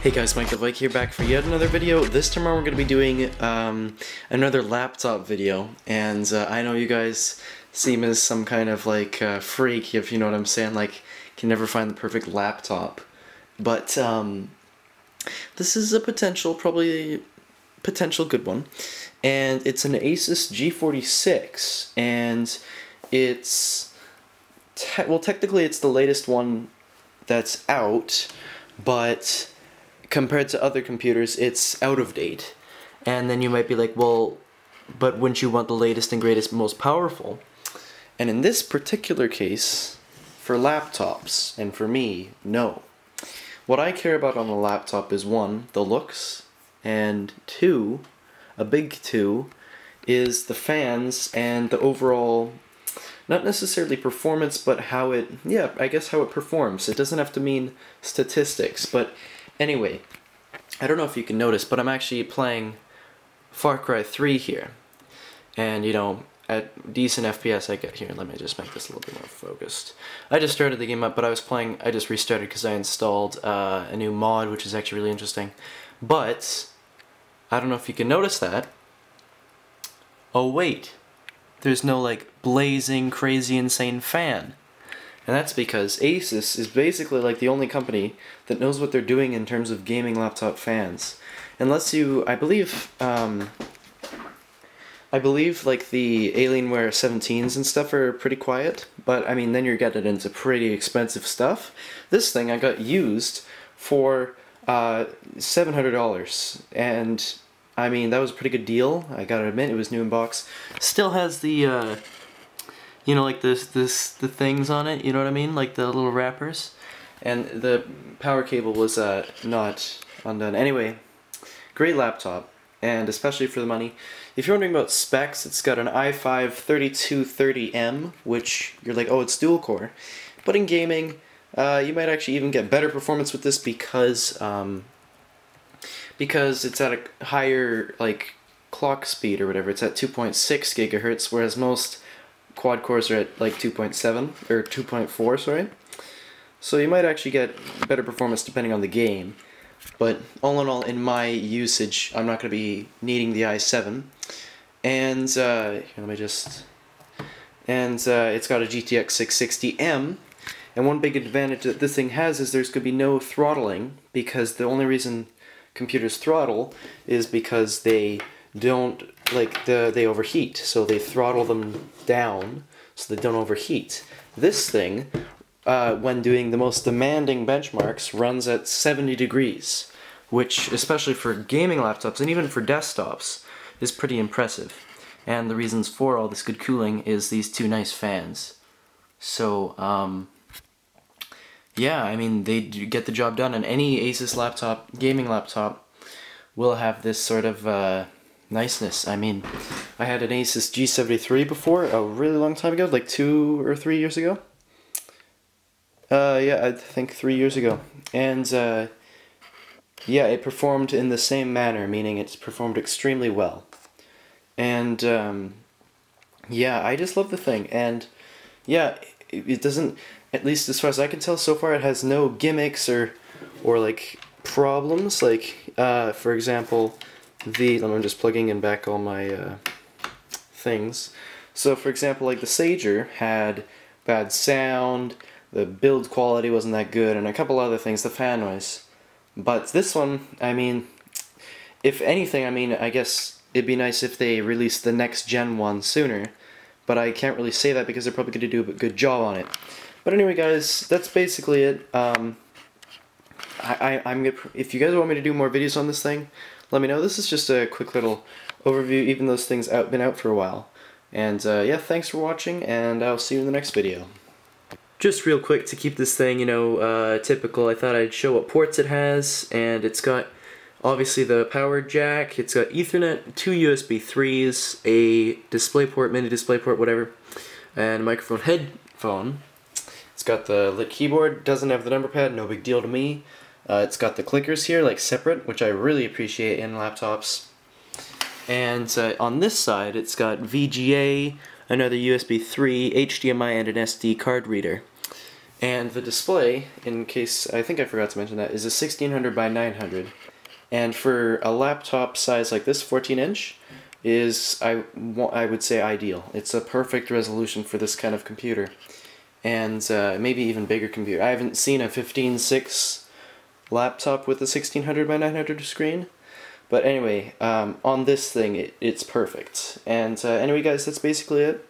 Hey guys, Mike the Viking here, back for yet another video. This time around we're going to be doing another laptop video, and I know you guys seem as some kind of like freak, if you know what I'm saying, like can never find the perfect laptop. But this is a probably potential good one, and it's an Asus G46, and it's well, technically it's the latest one that's out, but compared to other computers, it's out of date. And then you might be like, well, but wouldn't you want the latest and greatest, most powerful? And in this particular case, for laptops, and for me, no. What I care about on a laptop is one, the looks, and two, a big two, is the fans and the overall, not necessarily performance, but how it, yeah, I guess how it performs. It doesn't have to mean statistics, but anyway, I don't know if you can notice, but I'm actually playing Far Cry 3 here. And, you know, at decent FPS I get here. Let me just make this a little bit more focused. I just started the game up, but I just restarted because I installed a new mod, which is actually really interesting. But, I don't know if you can notice that. Oh wait, there's no like blazing, crazy, insane fan. And that's because Asus is basically like the only company that knows what they're doing in terms of gaming laptop fans. Unless you, I believe like the Alienware 17s and stuff are pretty quiet, but I mean then you're getting into pretty expensive stuff. This thing I got used for $700, and I mean that was a pretty good deal. I gotta admit, it was new in box. Still has the you know, like the things on it, you know what I mean? Like the little wrappers. And the power cable was not undone. Anyway, great laptop, and especially for the money. If you're wondering about specs, it's got an i5-3230M, which you're like, oh, it's dual core. But in gaming, you might actually even get better performance with this because it's at a higher like clock speed or whatever. It's at 2.6 gigahertz, whereas most quad cores are at like 2.7 or 2.4, sorry. So you might actually get better performance depending on the game. But all in all, in my usage, I'm not going to be needing the i7. And here, let me just. And it's got a GTX 660M. And one big advantage that this thing has is there's going to be no throttling, because the only reason computers throttle is because they don't, like, they overheat, so they throttle them down so they don't overheat. This thing, when doing the most demanding benchmarks, runs at 70 degrees, which, especially for gaming laptops and even for desktops, is pretty impressive. And the reasons for all this good cooling is these two nice fans. So, yeah, I mean, they do get the job done, and any Asus laptop, gaming laptop, will have this sort of niceness. I mean, I had an Asus G73 before, a really long time ago, like 2 or 3 years ago. Yeah, I think 3 years ago. And, yeah, it performed in the same manner, meaning it's performed extremely well. And, yeah, I just love the thing. And, yeah, it doesn't, at least as far as I can tell, so far it has no gimmicks or like, problems. Like, for example, I'm just plugging in back all my things. So for example, like the Sager had bad sound, the build quality wasn't that good, and a couple other things, the fan noise. But this one, I mean, if anything, I mean, I guess it'd be nice if they released the next gen one sooner, but I can't really say that because they're probably going to do a good job on it. But anyway guys, that's basically it. If you guys want me to do more videos on this thing, let me know. This is just a quick little overview, even though this thing's been out for a while. And yeah, thanks for watching, and I'll see you in the next video. Just real quick, to keep this thing, you know, typical, I thought I'd show what ports it has, and it's got, obviously, the power jack, it's got Ethernet, 2 USB 3s, a DisplayPort, mini DisplayPort, whatever, and a microphone headphone. It's got the lit keyboard, doesn't have the number pad, no big deal to me. It's got the clickers here, like separate, which I really appreciate in laptops. And on this side, it's got VGA, another USB 3, HDMI, and an SD card reader. And the display, in case I think I forgot to mention that, is a 1600 by 900. And for a laptop size like this, 14-inch, is, I would say, ideal. It's a perfect resolution for this kind of computer. And maybe even bigger computer. I haven't seen a 15.6 laptop with a 1600 by 900 screen. But anyway, on this thing, it's perfect. And anyway, guys, that's basically it.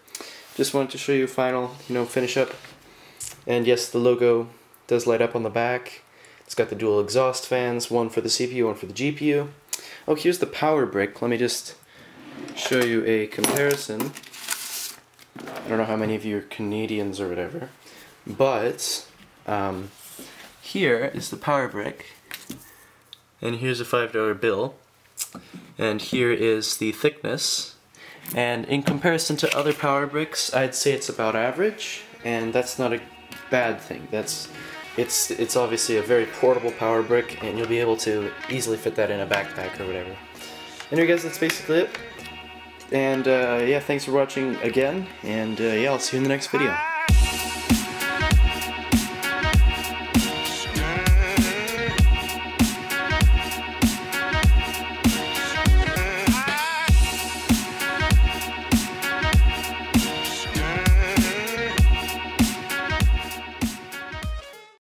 Just wanted to show you final, finish up. And yes, the logo does light up on the back. It's got the dual exhaust fans, one for the CPU, one for the GPU. Oh, here's the power brick. Let me just show you a comparison. I don't know how many of you are Canadians or whatever, but here is the power brick, and here's a $5 bill, and here is the thickness, and in comparison to other power bricks, I'd say it's about average, and that's not a bad thing. It's obviously a very portable power brick, and you'll be able to easily fit that in a backpack or whatever. Anyway, guys, that's basically it. And yeah, thanks for watching again, and yeah, I'll see you in the next video.